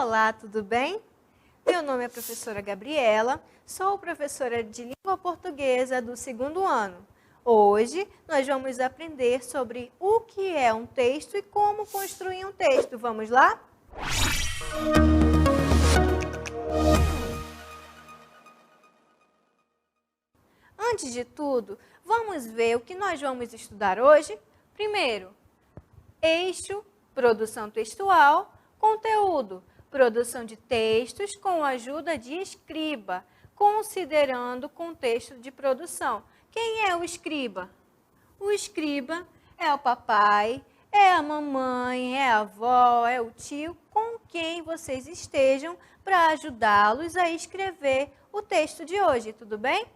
Olá, tudo bem? Meu nome é professora Gabriela, sou professora de língua portuguesa do 2º ano. Hoje nós vamos aprender sobre o que é um texto e como construir um texto. Vamos lá? Antes de tudo, vamos ver o que nós vamos estudar hoje. Primeiro, eixo, produção textual, conteúdo, produção de textos com a ajuda de escriba, considerando o contexto de produção. Quem é o escriba? O escriba é o papai, é a mamãe, é a avó, é o tio, com quem vocês estejam para ajudá-los a escrever o texto de hoje, tudo bem?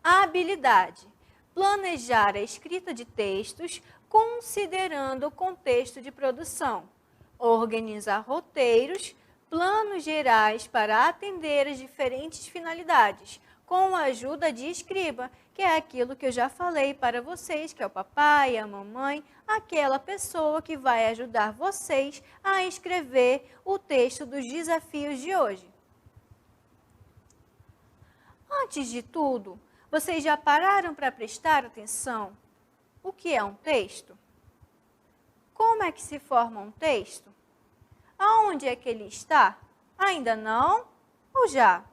A habilidade: planejar a escrita de textos considerando o contexto de produção, organizar roteiros, planos gerais para atender as diferentes finalidades, com a ajuda de escriba, que é aquilo que eu já falei para vocês, que é o papai, a mamãe, aquela pessoa que vai ajudar vocês a escrever o texto dos desafios de hoje. Antes de tudo, vocês já pararam para prestar atenção? O que é um texto? Como é que se forma um texto? Aonde é que ele está? Ainda não? Ou já?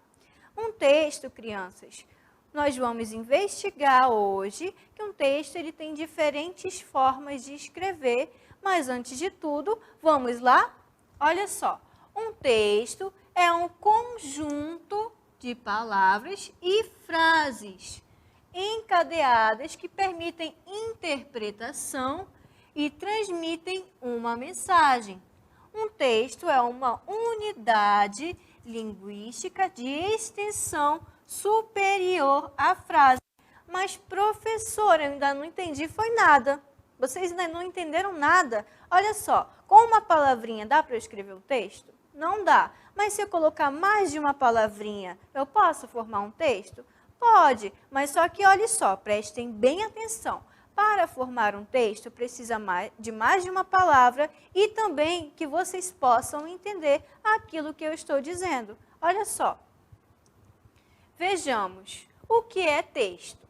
Um texto, crianças, nós vamos investigar hoje que um texto ele tem diferentes formas de escrever, mas antes de tudo, vamos lá? Olha só, um texto é um conjunto de palavras e frases encadeadas que permitem interpretação e transmitem uma mensagem. Um texto é uma unidade linguística de extensão superior à frase. Mas, professora, eu ainda não entendi, foi nada. Vocês ainda não entenderam nada? Olha só, com uma palavrinha dá para eu escrever um texto? Não dá. Mas se eu colocar mais de uma palavrinha, eu posso formar um texto? Pode, mas só que olhe só, prestem bem atenção. Para formar um texto, precisa de mais de uma palavra e também que vocês possam entender aquilo que eu estou dizendo. Olha só. Vejamos, o que é texto?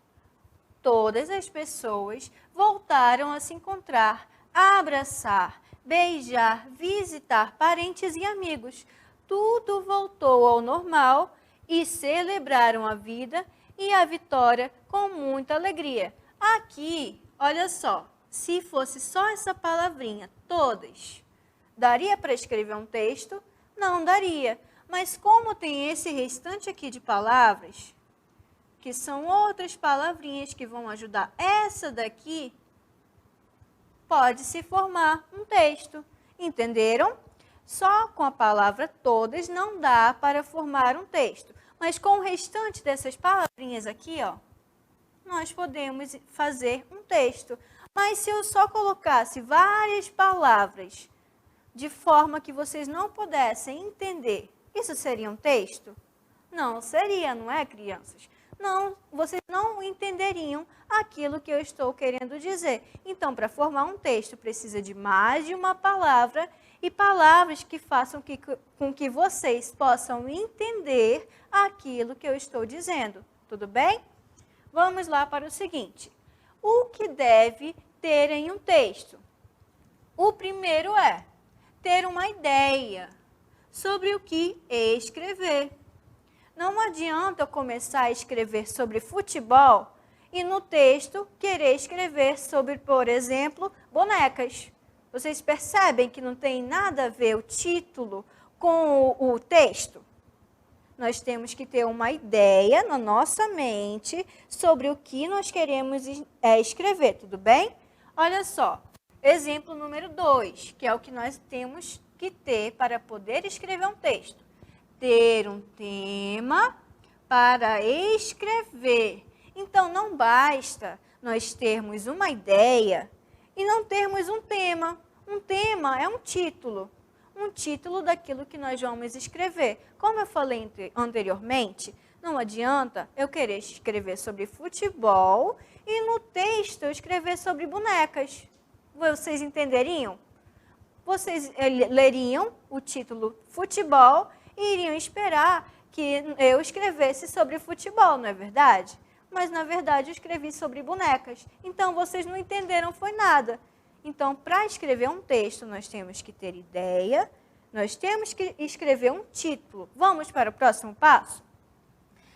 Todas as pessoas voltaram a se encontrar, a abraçar, beijar, visitar parentes e amigos. Tudo voltou ao normal e celebraram a vida e a vitória com muita alegria. Aqui, olha só, se fosse só essa palavrinha, todas, daria para escrever um texto? Não daria. Mas como tem esse restante aqui de palavras, que são outras palavrinhas que vão ajudar essa daqui, pode-se formar um texto. Entenderam? Só com a palavra todas não dá para formar um texto. Mas com o restante dessas palavrinhas aqui, ó, nós podemos fazer um texto. Mas se eu só colocasse várias palavras de forma que vocês não pudessem entender, isso seria um texto? Não seria, não é, crianças? Não, vocês não entenderiam aquilo que eu estou querendo dizer. Então, para formar um texto, precisa de mais de uma palavra e palavras que façam com que vocês possam entender aquilo que eu estou dizendo. Tudo bem? Vamos lá para o seguinte. O que deve ter em um texto? O primeiro é ter uma ideia sobre o que escrever. Não adianta eu começar a escrever sobre futebol e no texto querer escrever sobre, por exemplo, bonecas. Vocês percebem que não tem nada a ver o título com o texto? Nós temos que ter uma ideia na nossa mente sobre o que nós queremos escrever, tudo bem? Olha só, exemplo número 2, que é o que nós temos que ter para poder escrever um texto. Ter um tema para escrever. Então, não basta nós termos uma ideia e não termos um tema. Um tema é um título daquilo que nós vamos escrever. Como eu falei anteriormente, não adianta eu querer escrever sobre futebol e no texto eu escrever sobre bonecas. Vocês entenderiam? vocês leriam o título futebol e iriam esperar que eu escrevesse sobre futebol, não é verdade? Mas, na verdade, eu escrevi sobre bonecas. Então, vocês não entenderam, foi nada. Então, para escrever um texto, nós temos que ter ideia, nós temos que escrever um título. Vamos para o próximo passo?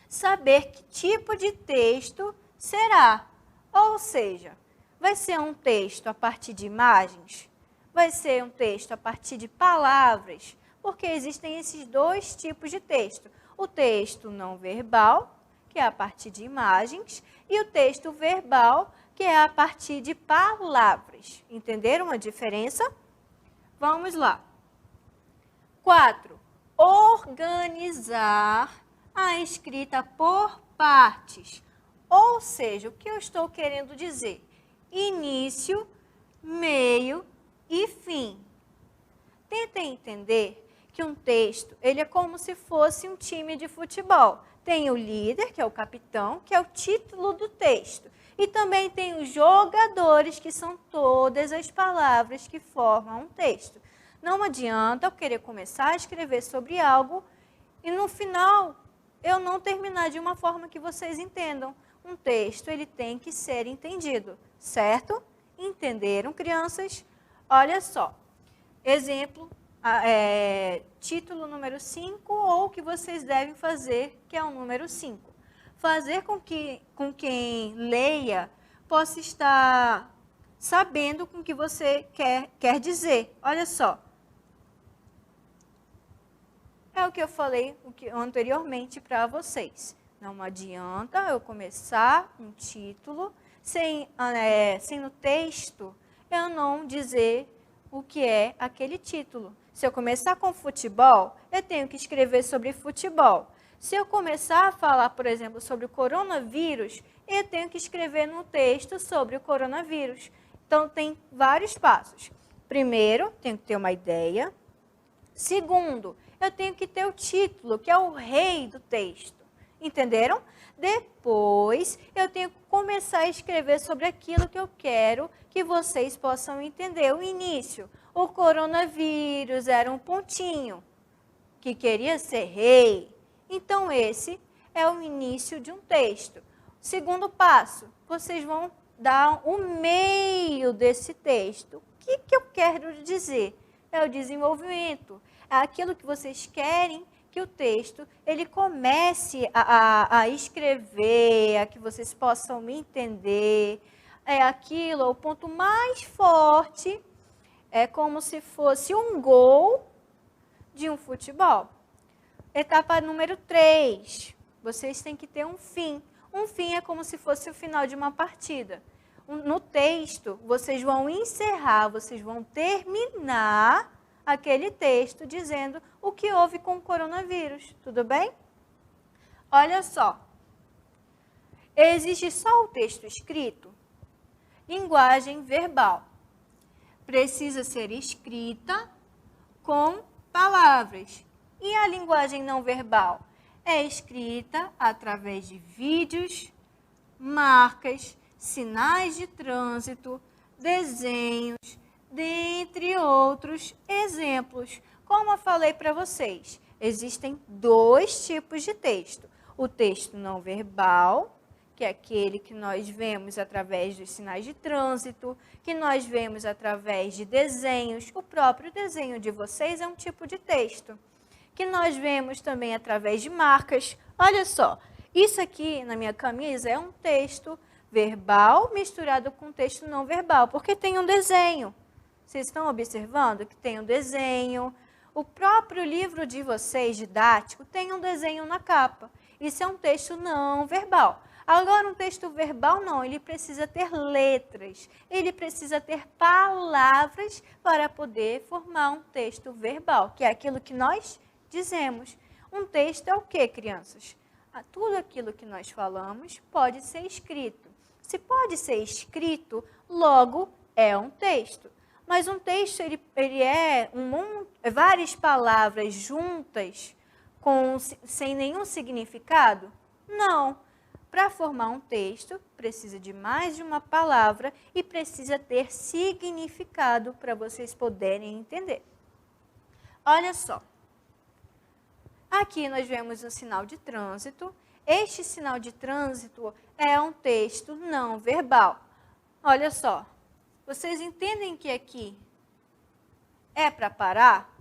Saber que tipo de texto será. Ou seja, vai ser um texto a partir de imagens? Vai ser um texto a partir de palavras? Porque existem esses dois tipos de texto. O texto não verbal, que é a partir de imagens, e o texto verbal, que é a partir de palavras. Entenderam a diferença? Vamos lá. 4. Organizar a escrita por partes. Ou seja, o que eu estou querendo dizer? Início, meio e fim. Tentem entender que um texto, ele é como se fosse um time de futebol. Tem o líder, que é o capitão, que é o título do texto. E também tem os jogadores, que são todas as palavras que formam um texto. Não adianta eu querer começar a escrever sobre algo e no final eu não terminar de uma forma que vocês entendam. Um texto, ele tem que ser entendido, certo? Entenderam, crianças? Olha só. Exemplo, título número 5, ou o que vocês devem fazer, que é o número 5. Fazer com que quem leia possa estar sabendo com o que você quer dizer. Olha só. É o que eu falei anteriormente para vocês. Não adianta eu começar um título sem no texto eu não dizer o que é aquele título. Se eu começar com futebol, eu tenho que escrever sobre futebol. Se eu começar a falar, por exemplo, sobre o coronavírus, eu tenho que escrever no texto sobre o coronavírus. Então, tem vários passos. Primeiro, tenho que ter uma ideia. Segundo, eu tenho que ter o título, que é o rei do texto. Entenderam? Depois, eu tenho que começar a escrever sobre aquilo que eu quero que vocês possam entender. O início, o coronavírus era um pontinho que queria ser rei. Então, esse é o início de um texto. Segundo passo, vocês vão dar o meio desse texto. O que eu quero dizer? É o desenvolvimento. É aquilo que vocês querem que o texto ele comece a escrever, a que vocês possam me entender. É aquilo, o ponto mais forte, é como se fosse um gol de um futebol. Etapa número 3, vocês têm que ter um fim. Um fim é como se fosse o final de uma partida. No texto, vocês vão encerrar, vocês vão terminar aquele texto dizendo o que houve com o coronavírus. Tudo bem? Olha só. Existe só o texto escrito? Linguagem verbal. Precisa ser escrita com palavras. E a linguagem não verbal? É escrita através de vídeos, marcas, sinais de trânsito, desenhos, dentre outros exemplos. Como eu falei para vocês, existem dois tipos de texto. O texto não verbal, que é aquele que nós vemos através dos sinais de trânsito, que nós vemos através de desenhos. O próprio desenho de vocês é um tipo de texto. Que nós vemos também através de marcas. Olha só, isso aqui na minha camisa é um texto verbal misturado com texto não verbal, porque tem um desenho. Vocês estão observando que tem um desenho. O próprio livro de vocês, didático, tem um desenho na capa. Isso é um texto não verbal. Agora, um texto verbal não, ele precisa ter letras, ele precisa ter palavras para poder formar um texto verbal, que é aquilo que nós dizemos. Um texto é o quê, crianças? Tudo aquilo que nós falamos pode ser escrito. Se pode ser escrito, logo é um texto. Mas um texto, ele é várias palavras juntas, sem nenhum significado? Não. para formar um texto, precisa de mais de uma palavra e precisa ter significado para vocês poderem entender. Olha só. Aqui nós vemos um sinal de trânsito. Este sinal de trânsito é um texto não verbal. Olha só. Vocês entendem que aqui é para parar?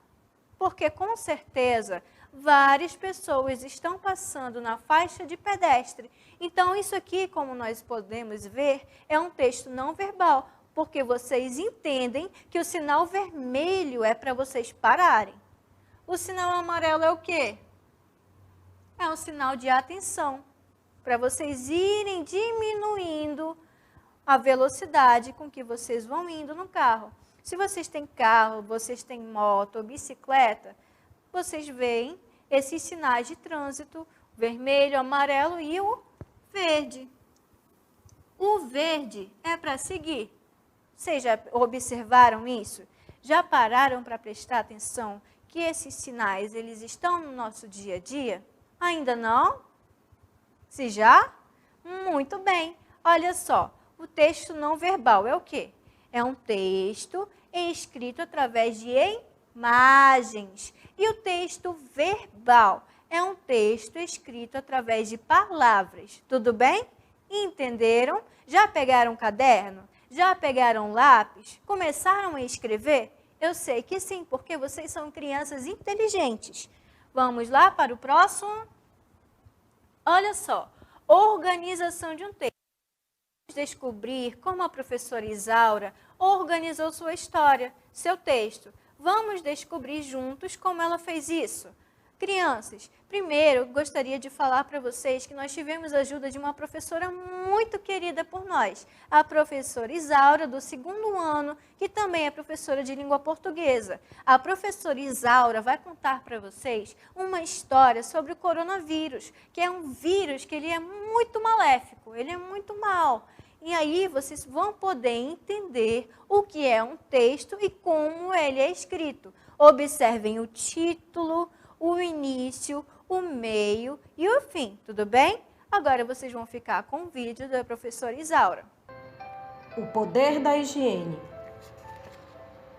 Porque com certeza várias pessoas estão passando na faixa de pedestre. Então, isso aqui, como nós podemos ver, é um texto não verbal, porque vocês entendem que o sinal vermelho é para vocês pararem. O sinal amarelo é o quê? É um sinal de atenção, para vocês irem diminuindo a velocidade com que vocês vão indo no carro. Se vocês têm carro, vocês têm moto ou bicicleta, vocês veem esses sinais de trânsito, vermelho, amarelo e o verde. O verde é para seguir. Vocês já observaram isso? Já pararam para prestar atenção que esses sinais, eles estão no nosso dia a dia? Ainda não? Se já? Muito bem. Olha só, o texto não verbal é o quê? É um texto escrito através de imagens. E o texto verbal é um texto escrito através de palavras. Tudo bem? Entenderam? Já pegaram um caderno? Já pegaram um lápis? Começaram a escrever? Eu sei que sim, porque vocês são crianças inteligentes. Vamos lá para o próximo? Olha só, organização de um texto. Vamos descobrir como a professora Isaura organizou sua história, seu texto. Vamos descobrir juntos como ela fez isso. Crianças, primeiro gostaria de falar para vocês que nós tivemos a ajuda de uma professora muito querida por nós, a professora Isaura, do 2º ano, que também é professora de língua portuguesa. A professora Isaura vai contar para vocês uma história sobre o coronavírus, que é um vírus que ele é muito maléfico, ele é muito mau. E aí vocês vão poder entender o que é um texto e como ele é escrito. Observem o título, o início, o meio e o fim, tudo bem? Agora vocês vão ficar com o vídeo da professora Isaura. O poder da higiene.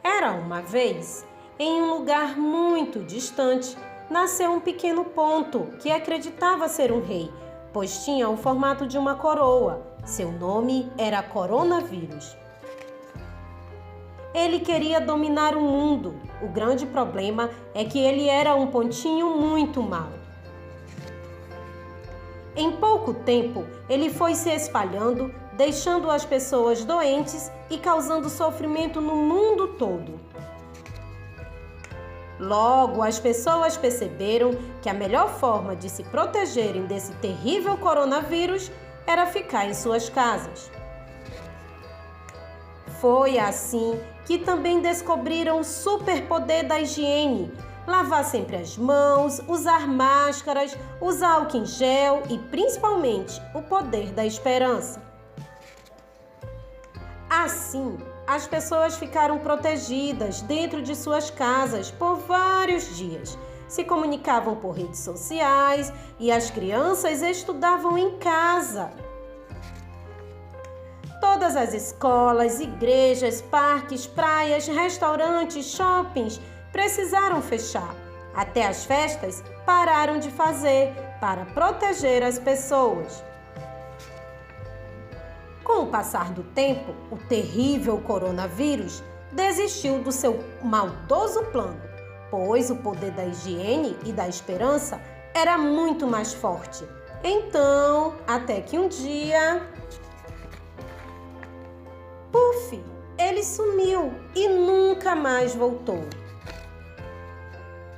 Era uma vez, em um lugar muito distante, nasceu um pequeno ponto que acreditava ser um rei, pois tinha o formato de uma coroa. Seu nome era Coronavírus. Ele queria dominar o mundo. O grande problema é que ele era um pontinho muito mau. Em pouco tempo, ele foi se espalhando, deixando as pessoas doentes e causando sofrimento no mundo todo. Logo, as pessoas perceberam que a melhor forma de se protegerem desse terrível coronavírus era ficar em suas casas. Foi assim que também descobriram o superpoder da higiene. Lavar sempre as mãos, usar máscaras, usar álcool em gel e, principalmente, o poder da esperança. Assim, as pessoas ficaram protegidas dentro de suas casas por vários dias. Se comunicavam por redes sociais e as crianças estudavam em casa. Todas as escolas, igrejas, parques, praias, restaurantes, shoppings precisaram fechar. Até as festas pararam de fazer para proteger as pessoas. Com o passar do tempo, o terrível coronavírus desistiu do seu maldoso plano, pois o poder da higiene e da esperança era muito mais forte. Então, até que um dia... Puf! Ele sumiu e nunca mais voltou.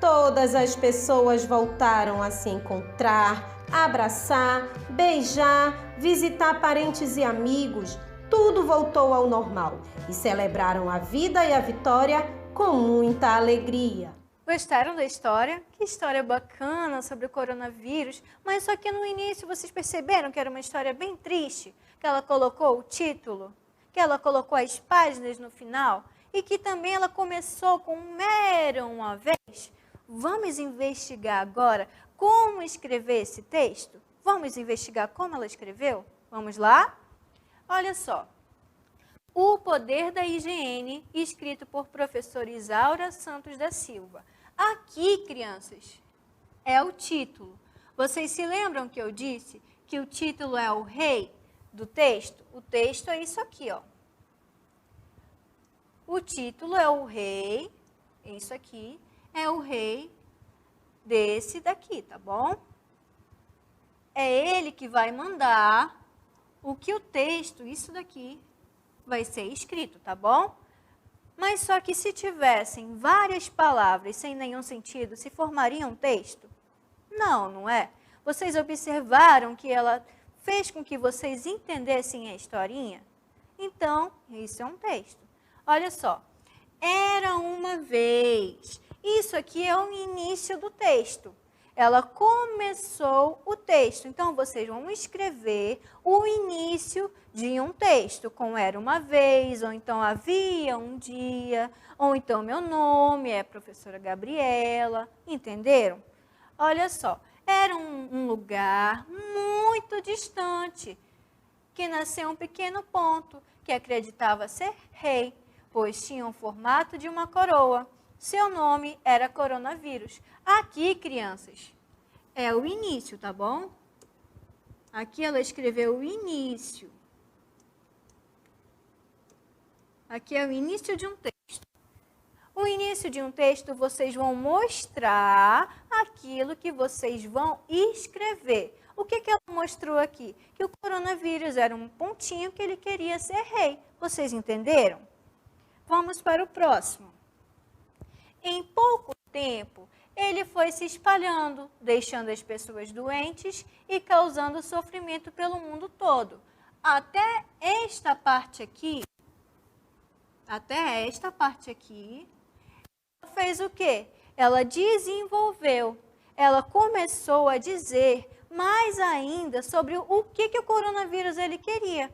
Todas as pessoas voltaram a se encontrar, abraçar, beijar, visitar parentes e amigos. Tudo voltou ao normal e celebraram a vida e a vitória com muita alegria. Gostaram da história? Que história bacana sobre o coronavírus, mas só que no início vocês perceberam que era uma história bem triste, que ela colocou o título, que ela colocou as páginas no final e que também ela começou com "era uma vez". Vamos investigar agora como escrever esse texto? Vamos investigar como ela escreveu? Vamos lá? Olha só. O Poder da Higiene, escrito por professora Isaura Santos da Silva. Aqui, crianças, é o título. Vocês se lembram que eu disse que o título é o rei do texto? O texto é isso aqui, ó. O título é o rei, isso aqui, é o rei desse daqui, tá bom? É ele que vai mandar o que o texto, isso daqui, vai ser escrito, tá bom? Mas só que se tivessem várias palavras sem nenhum sentido, se formaria um texto? Não, não é? Vocês observaram que ela fez com que vocês entendessem a historinha? Então, isso é um texto. Olha só. Era uma vez. Isso aqui é o início do texto. Ela começou o texto. Então, vocês vão escrever o início de um texto, como era uma vez, ou então havia um dia, ou então meu nome é professora Gabriela. Entenderam? Olha só, era um lugar muito distante, que nasceu um pequeno ponto, que acreditava ser rei, pois tinha o formato de uma coroa. Seu nome era coronavírus. Aqui, crianças, é o início, tá bom? Aqui ela escreveu o início. Aqui é o início de um texto. O início de um texto, vocês vão mostrar aquilo que vocês vão escrever. O que ela mostrou aqui? Que o coronavírus era um pontinho que ele queria ser rei. Vocês entenderam? Vamos para o próximo. Em pouco tempo, ele foi se espalhando, deixando as pessoas doentes e causando sofrimento pelo mundo todo. Até esta parte aqui, ela fez o quê? Ela desenvolveu, ela começou a dizer mais ainda sobre o que o coronavírus ele queria.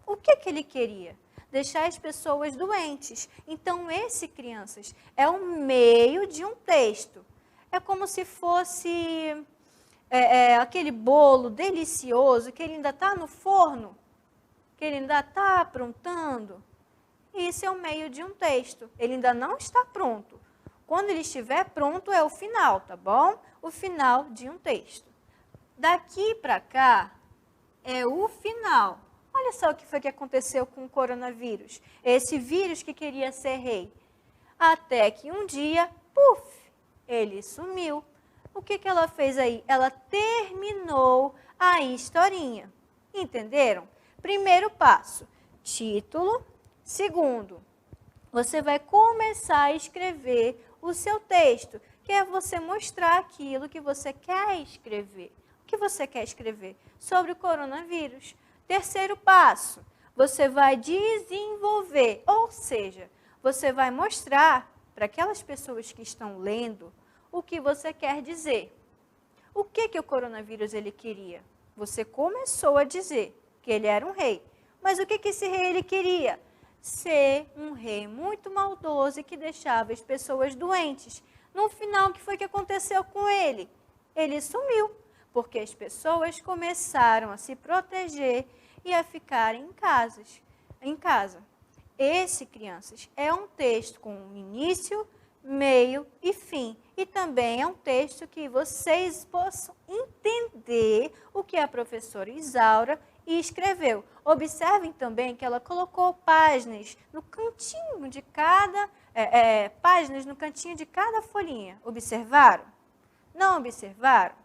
O que ele queria? Deixar as pessoas doentes. Então, esse, crianças, é o meio de um texto. É como se fosse aquele bolo delicioso que ele ainda está no forno, que ele ainda está aprontando. Isso é o meio de um texto. Ele ainda não está pronto. Quando ele estiver pronto, é o final, tá bom? O final de um texto. Daqui para cá é o final. Olha só o que foi que aconteceu com o coronavírus. Esse vírus que queria ser rei. Até que um dia, puf, ele sumiu. O que ela fez aí? Ela terminou a historinha. Entenderam? Primeiro passo, título. Segundo, você vai começar a escrever o seu texto, que é você mostrar aquilo que você quer escrever. O que você quer escrever? Sobre o coronavírus. Terceiro passo, você vai desenvolver, ou seja, você vai mostrar para aquelas pessoas que estão lendo o que você quer dizer. O que o coronavírus ele queria? Você começou a dizer que ele era um rei, mas o que esse rei ele queria? Ser um rei muito maldoso e que deixava as pessoas doentes. No final, o que foi que aconteceu com ele? Ele sumiu. Porque as pessoas começaram a se proteger e a ficarem em casa. Esse, crianças, é um texto com início, meio e fim. E também é um texto que vocês possam entender o que a professora Isaura escreveu. Observem também que ela colocou páginas no cantinho de cada folhinha. Observaram? Não observaram?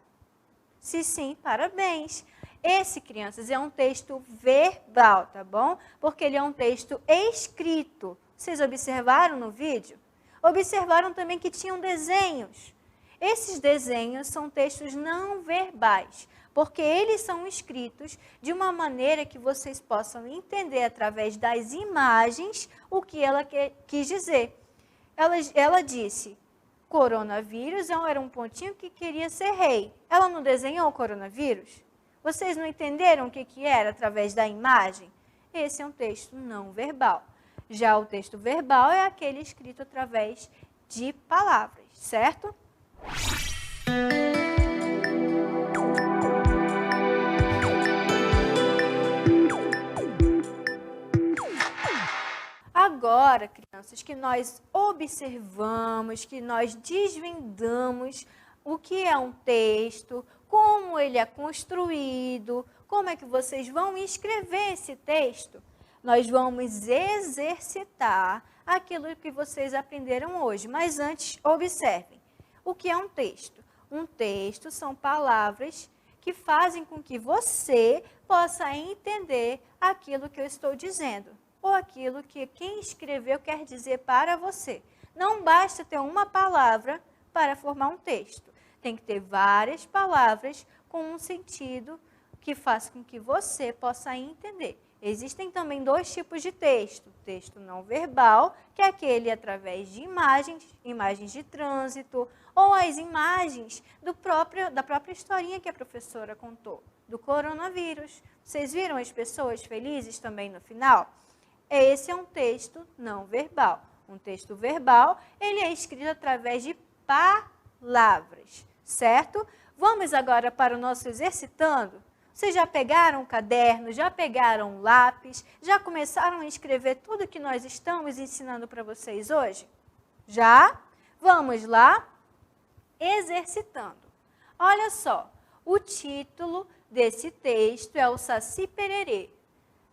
Se sim, parabéns. Esse, crianças, é um texto verbal, tá bom? Porque ele é um texto escrito. Vocês observaram no vídeo? Observaram também que tinham desenhos. Esses desenhos são textos não verbais, porque eles são escritos de uma maneira que vocês possam entender através das imagens o que ela quis dizer. Ela disse... Coronavírus era um pontinho que queria ser rei. Ela não desenhou o coronavírus? Vocês não entenderam o que era através da imagem? Esse é um texto não verbal. Já o texto verbal é aquele escrito através de palavras, certo? Agora, crianças, que nós observamos, que nós desvendamos o que é um texto, como ele é construído, como é que vocês vão escrever esse texto, nós vamos exercitar aquilo que vocês aprenderam hoje. Mas antes, observem. O que é um texto? Um texto são palavras que fazem com que você possa entender aquilo que eu estou dizendo, ou aquilo que quem escreveu quer dizer para você. Não basta ter uma palavra para formar um texto. Tem que ter várias palavras com um sentido que faça com que você possa entender. Existem também dois tipos de texto. Texto não verbal, que é aquele através de imagens de trânsito, ou as imagens da própria historinha que a professora contou, do coronavírus. Vocês viram as pessoas felizes também no final? Esse é um texto não verbal. Um texto verbal, ele é escrito através de palavras, certo? Vamos agora para o nosso exercitando? Vocês já pegaram o caderno, já pegaram o lápis, já começaram a escrever tudo que nós estamos ensinando para vocês hoje? Já? Vamos lá? Exercitando. Olha só, o título desse texto é o Saci Pererê.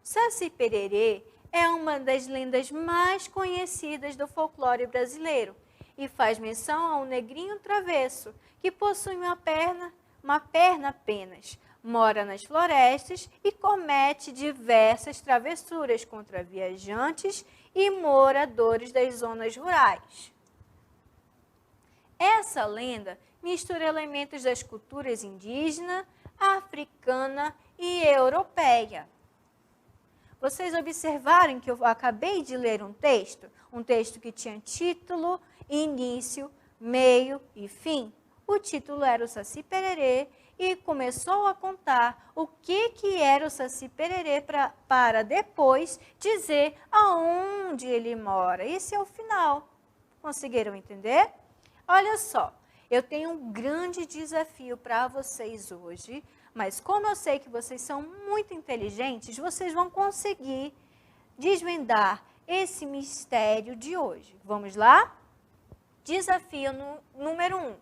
Saci Pererê é uma das lendas mais conhecidas do folclore brasileiro e faz menção a um negrinho travesso que possui uma perna apenas, mora nas florestas e comete diversas travessuras contra viajantes e moradores das zonas rurais. Essa lenda mistura elementos das culturas indígena, africana e europeia. Vocês observaram que eu acabei de ler um texto que tinha título, início, meio e fim. O título era o Saci Pererê e começou a contar o que era o Saci Pererê para depois dizer aonde ele mora. Esse é o final. Conseguiram entender? Olha só, eu tenho um grande desafio para vocês hoje, mas como eu sei que vocês são muito inteligentes, vocês vão conseguir desvendar esse mistério de hoje. Vamos lá? Desafio número 1.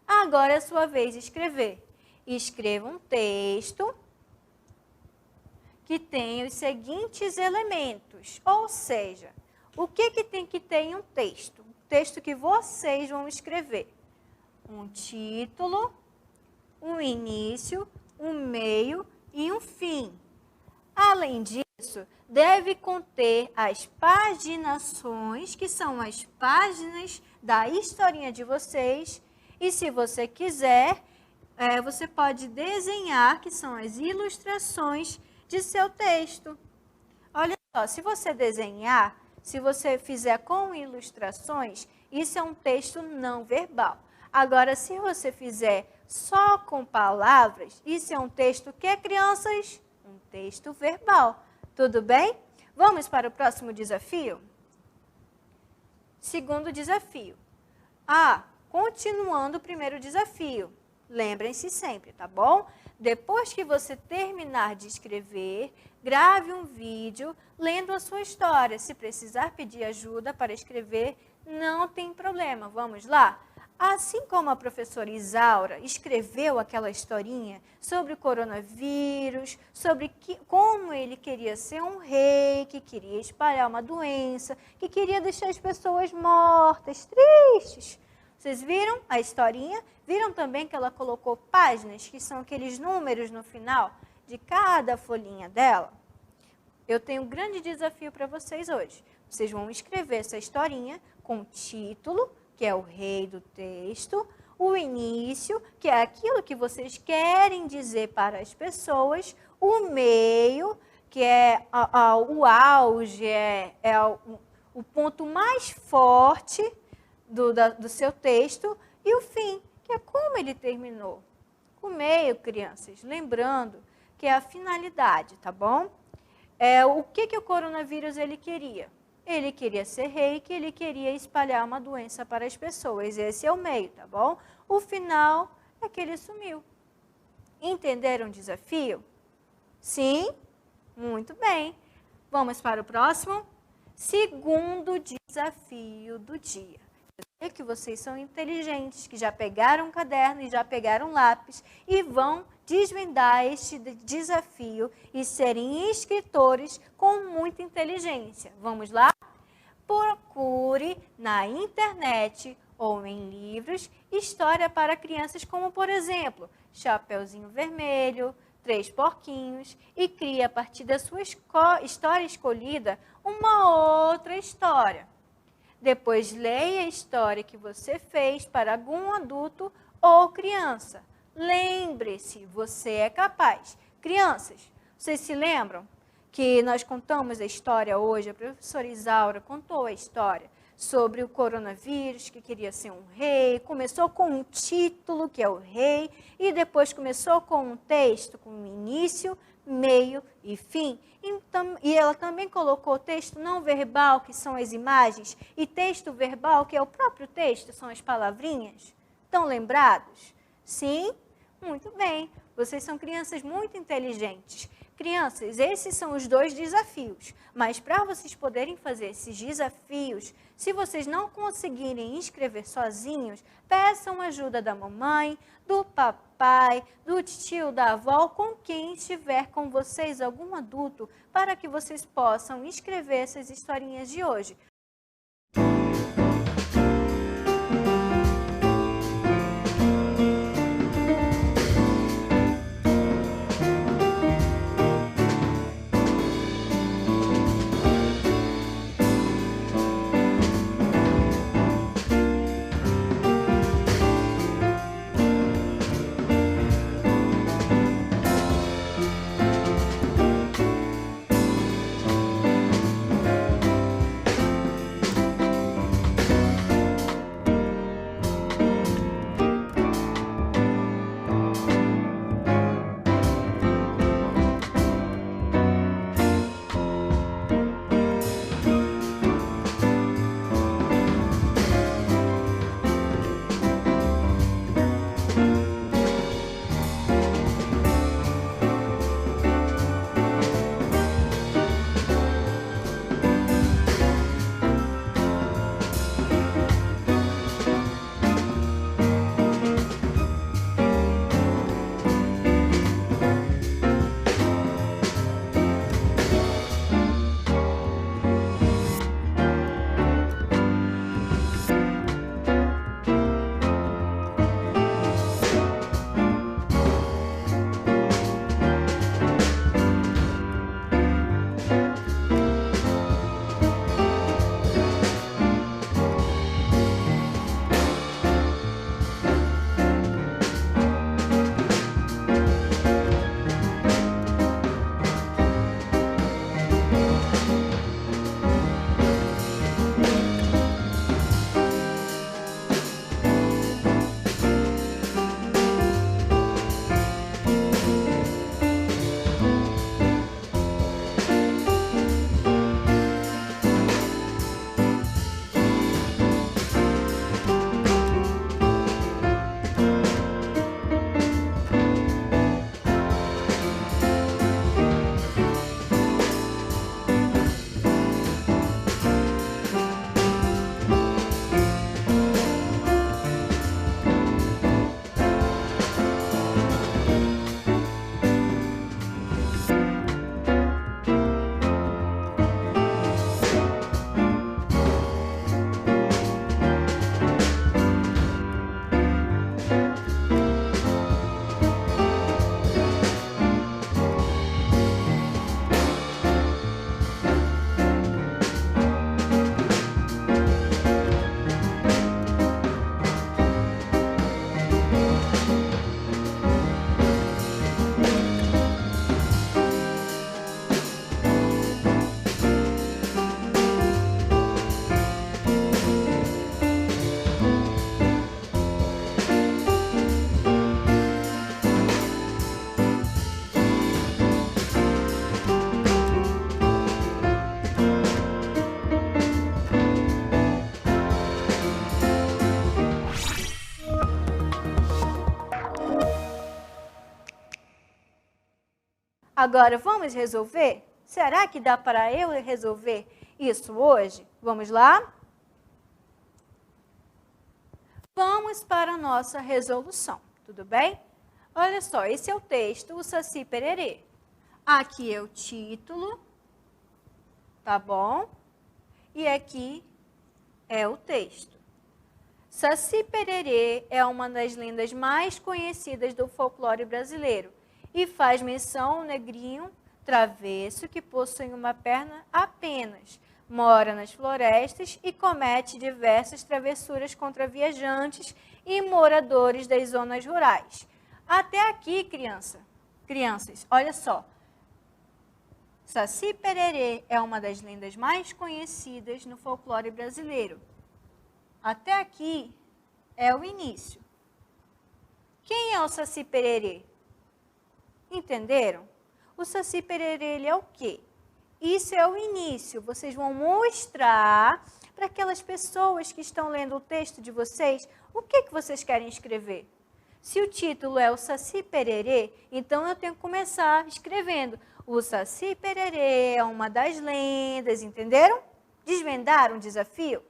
Agora é a sua vez de escrever. Escreva um texto que tenha os seguintes elementos. Ou seja, o que tem que ter em um texto? Um texto que vocês vão escrever. Um título, um início, um meio e um fim. Além disso, deve conter as paginações, que são as páginas da historinha de vocês. E se você quiser, você pode desenhar, que são as ilustrações de seu texto. Olha só, se você desenhar, se você fizer com ilustrações, isso é um texto não verbal. Agora, se você fizer só com palavras, isso é um texto que, crianças? Um texto verbal. Tudo bem? Vamos para o próximo desafio? Segundo desafio. Continuando o primeiro desafio. Lembrem-se sempre, tá bom? Depois que você terminar de escrever, grave um vídeo lendo a sua história. Se precisar pedir ajuda para escrever, não tem problema. Vamos lá? Assim como a professora Isaura escreveu aquela historinha sobre o coronavírus, sobre como ele queria ser um rei, que queria espalhar uma doença, que queria deixar as pessoas mortas, tristes. Vocês viram a historinha? Viram também que ela colocou páginas, que são aqueles números no final de cada folhinha dela? Eu tenho um grande desafio para vocês hoje. Vocês vão escrever essa historinha com título, que é o rei do texto, o início, que é aquilo que vocês querem dizer para as pessoas, o meio, que é o auge, o ponto mais forte do seu texto, e o fim, que é como ele terminou. O meio, crianças, lembrando que é a finalidade, tá bom? O que o coronavírus ele queria? Ele queria ser rei, que ele queria espalhar uma doença para as pessoas. Esse é o meio, tá bom? O final é que ele sumiu. Entenderam o desafio? Sim? Muito bem. Vamos para o próximo? Segundo desafio do dia. Eu sei que vocês são inteligentes, que já pegaram um caderno e já pegaram lápis e vão desvendar este desafio e serem escritores com muita inteligência. Vamos lá? Procure na internet ou em livros história para crianças, como por exemplo, Chapeuzinho Vermelho, Três Porquinhos, e crie a partir da sua história escolhida uma outra história. Depois leia a história que você fez para algum adulto ou criança. Lembre-se, você é capaz. Crianças, vocês se lembram que nós contamos a história hoje? A professora Isaura contou a história sobre o coronavírus, que queria ser um rei. Começou com um título, que é o rei, e depois começou com um texto, com um início, meio e fim. Então, e ela também colocou texto não verbal, que são as imagens, e texto verbal, que é o próprio texto, são as palavrinhas. Estão lembrados? Sim? Muito bem. Vocês são crianças muito inteligentes. Crianças, esses são os dois desafios. Mas para vocês poderem fazer esses desafios, se vocês não conseguirem escrever sozinhos, peçam ajuda da mamãe, do papai, do tio, da avó, com quem estiver com vocês, algum adulto, para que vocês possam escrever essas historinhas de hoje. Agora, vamos resolver? Será que dá para eu resolver isso hoje? Vamos lá? Vamos para a nossa resolução, tudo bem? Olha só, esse é o texto, o Saci Pererê. Aqui é o título, tá bom? E aqui é o texto. Saci Pererê é uma das lendas mais conhecidas do folclore brasileiro e faz menção ao negrinho travesso que possui uma perna apenas, mora nas florestas e comete diversas travessuras contra viajantes e moradores das zonas rurais. Até aqui, crianças, olha só. Saci Pererê é uma das lendas mais conhecidas no folclore brasileiro. Até aqui é o início. Quem é o Saci Pererê? Entenderam? O Saci Pererê, ele é o quê? Isso é o início. Vocês vão mostrar para aquelas pessoas que estão lendo o texto de vocês o que vocês querem escrever. Se o título é o Saci Pererê, então eu tenho que começar escrevendo. O Saci Pererê é uma das lendas, entenderam? Desvendaram o desafio?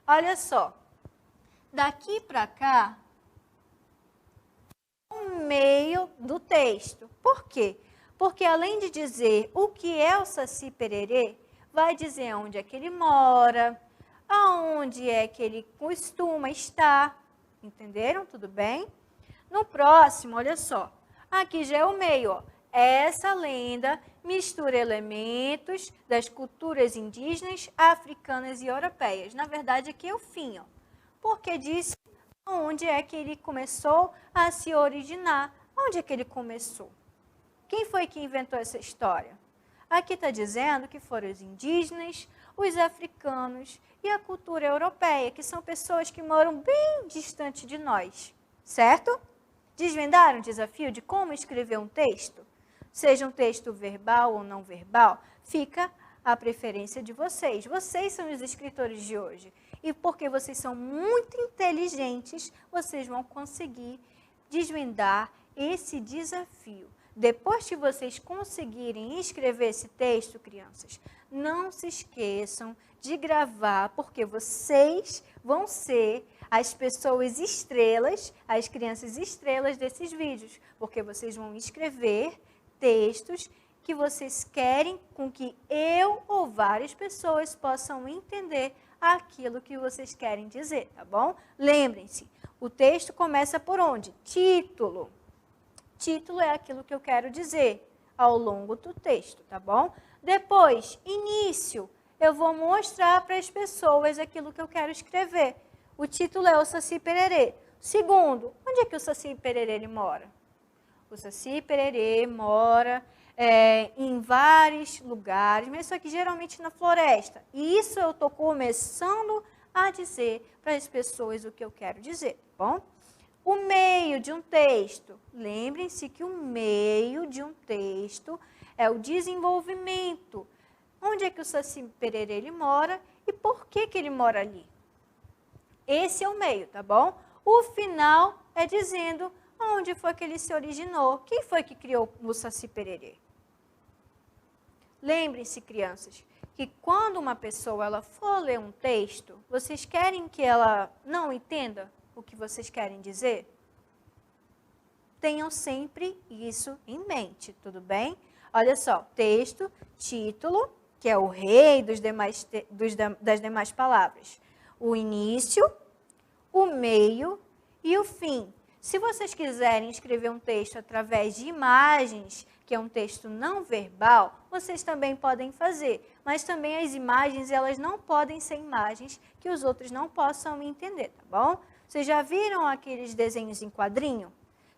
Olha só, daqui para cá, o meio do texto. Por quê? Porque além de dizer o que é o Saci Pererê, vai dizer onde é que ele mora, aonde é que ele costuma estar. Entenderam? Tudo bem? No próximo, olha só, aqui já é o meio, ó. Essa lenda mistura elementos das culturas indígenas, africanas e europeias. Na verdade, aqui é o fim, ó, porque diz onde é que ele começou a se originar. Onde é que ele começou? Quem foi que inventou essa história? Aqui está dizendo que foram os indígenas, os africanos e a cultura europeia, que são pessoas que moram bem distante de nós, certo? Desvendaram o desafio de como escrever um texto? Seja um texto verbal ou não verbal, fica à preferência de vocês. Vocês são os escritores de hoje. E porque vocês são muito inteligentes, vocês vão conseguir desvendar esse desafio. Depois que vocês conseguirem escrever esse texto, crianças, não se esqueçam de gravar, porque vocês vão ser as pessoas estrelas, as crianças estrelas desses vídeos, porque vocês vão escrever textos que vocês querem com que eu ou várias pessoas possam entender aquilo que vocês querem dizer, tá bom? Lembrem-se, o texto começa por onde? Título. Título é aquilo que eu quero dizer ao longo do texto, tá bom? Depois, início. Eu vou mostrar para as pessoas aquilo que eu quero escrever. O título é o Saci Pererê. Segundo, onde é que o Saci Pererê ele mora? O Saci Pererê mora em vários lugares, mas só que geralmente na floresta. E isso eu estou começando a dizer para as pessoas o que eu quero dizer, tá bom? O meio de um texto. Lembrem-se que o meio de um texto é o desenvolvimento. Onde é que o Saci Pererê ele mora e por que ele mora ali? Esse é o meio, tá bom? O final é dizendo onde foi que ele se originou. Quem foi que criou o Saci Pererê? Lembrem-se, crianças, que quando uma pessoa ela for ler um texto, vocês querem que ela não entenda o que vocês querem dizer? Tenham sempre isso em mente, tudo bem? Olha só, texto, título, que é o rei das demais palavras. O início, o meio e o fim. Se vocês quiserem escrever um texto através de imagens, que é um texto não verbal, vocês também podem fazer. Mas também as imagens, elas não podem ser imagens que os outros não possam entender, tá bom? Vocês já viram aqueles desenhos em quadrinho?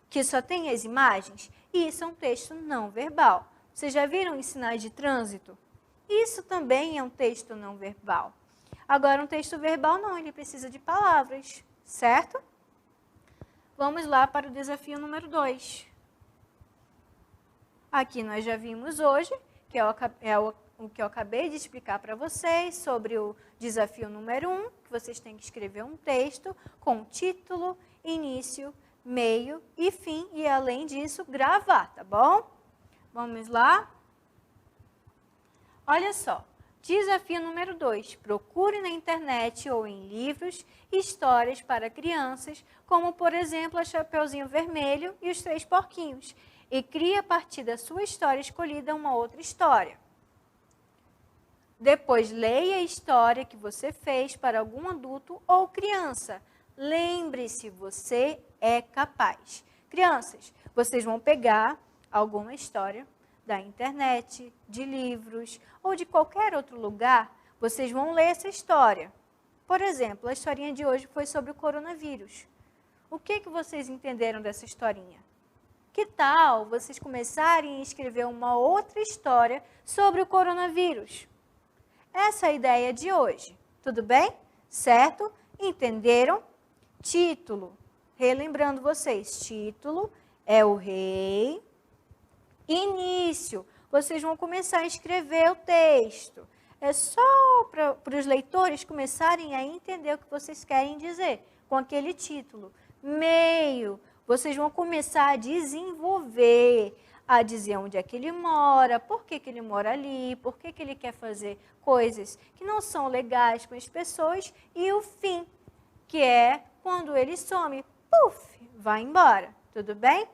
Que só tem as imagens? Isso é um texto não verbal. Vocês já viram em sinais de trânsito? Isso também é um texto não verbal. Agora, um texto verbal não, ele precisa de palavras, certo? Vamos lá para o desafio número 2. Aqui nós já vimos hoje, que é o que eu acabei de explicar para vocês, sobre o desafio número 1, que vocês têm que escrever um texto com título, início, meio e fim, e além disso, gravar, tá bom? Vamos lá? Olha só, Desafio número 2. Procure na internet ou em livros histórias para crianças, como, por exemplo, a Chapeuzinho Vermelho e os Três Porquinhos, e crie a partir da sua história escolhida uma outra história. Depois, leia a história que você fez para algum adulto ou criança. Lembre-se, você é capaz. Crianças, vocês vão pegar alguma história da internet, de livros ou de qualquer outro lugar, vocês vão ler essa história. Por exemplo, a historinha de hoje foi sobre o coronavírus. O que vocês entenderam dessa historinha? Que tal vocês começarem a escrever uma outra história sobre o coronavírus? Essa é a ideia de hoje, tudo bem? Certo? Entenderam? Título. Relembrando vocês, título é o rei. Início. Vocês vão começar a escrever o texto. É só para os leitores começarem a entender o que vocês querem dizer com aquele título. Meio. Vocês vão começar a desenvolver, a dizer onde é que ele mora, por que ele mora ali, por que ele quer fazer coisas que não são legais com as pessoas. E o fim, que é quando ele some, puf, vai embora. Tudo bem?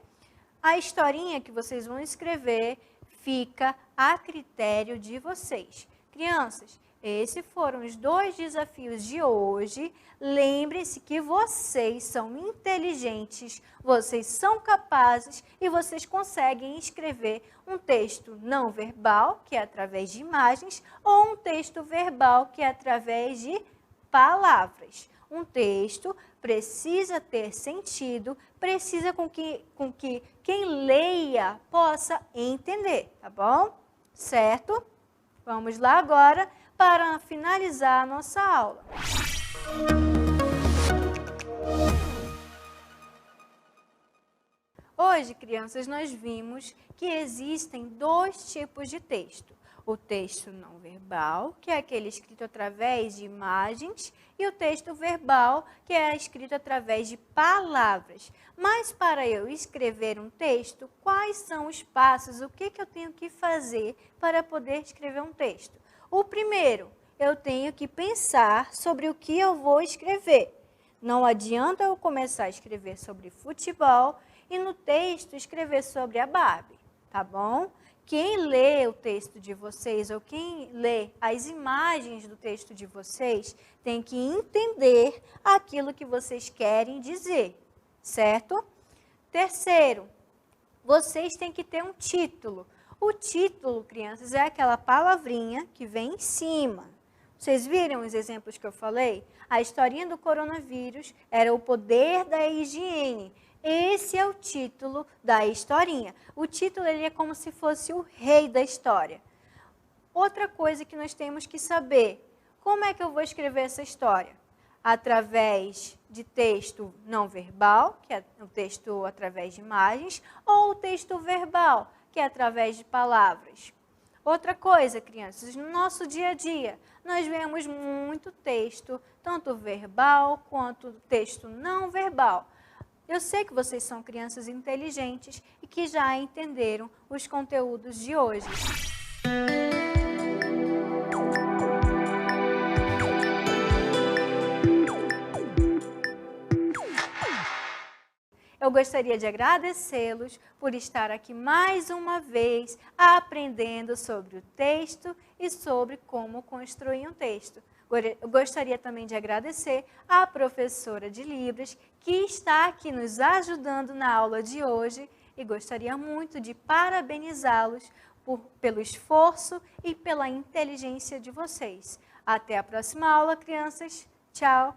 A historinha que vocês vão escrever fica a critério de vocês. Crianças, esses foram os 2 desafios de hoje. Lembre-se que vocês são inteligentes, vocês são capazes e vocês conseguem escrever um texto não verbal, que é através de imagens, ou um texto verbal, que é através de palavras. Um texto precisa ter sentido, precisa com que quem leia possa entender, tá bom? Certo? Vamos lá agora para finalizar a nossa aula. Hoje, crianças, nós vimos que existem 2 tipos de texto. O texto não verbal, que é aquele escrito através de imagens, e o texto verbal, que é escrito através de palavras. Mas para eu escrever um texto, quais são os passos? O que eu tenho que fazer para poder escrever um texto? O primeiro, eu tenho que pensar sobre o que eu vou escrever. Não adianta eu começar a escrever sobre futebol e no texto escrever sobre a Barbie, tá bom? Quem lê o texto de vocês ou quem lê as imagens do texto de vocês tem que entender aquilo que vocês querem dizer, certo? Terceiro, vocês têm que ter um título. O título, crianças, é aquela palavrinha que vem em cima. Vocês viram os exemplos que eu falei? A historinha do coronavírus era o poder da higiene. Esse é o título da historinha. O título ele é como se fosse o rei da história. Outra coisa que nós temos que saber, como é que eu vou escrever essa história? Através de texto não verbal, que é o texto através de imagens, ou o texto verbal, que é através de palavras. Outra coisa, crianças, no nosso dia a dia, nós vemos muito texto, tanto verbal quanto texto não verbal. Eu sei que vocês são crianças inteligentes e que já entenderam os conteúdos de hoje. Eu gostaria de agradecê-los por estar aqui mais uma vez aprendendo sobre o texto e sobre como construir um texto. Eu gostaria também de agradecer à professora de Libras que está aqui nos ajudando na aula de hoje e gostaria muito de parabenizá-los pelo esforço e pela inteligência de vocês. Até a próxima aula, crianças. Tchau!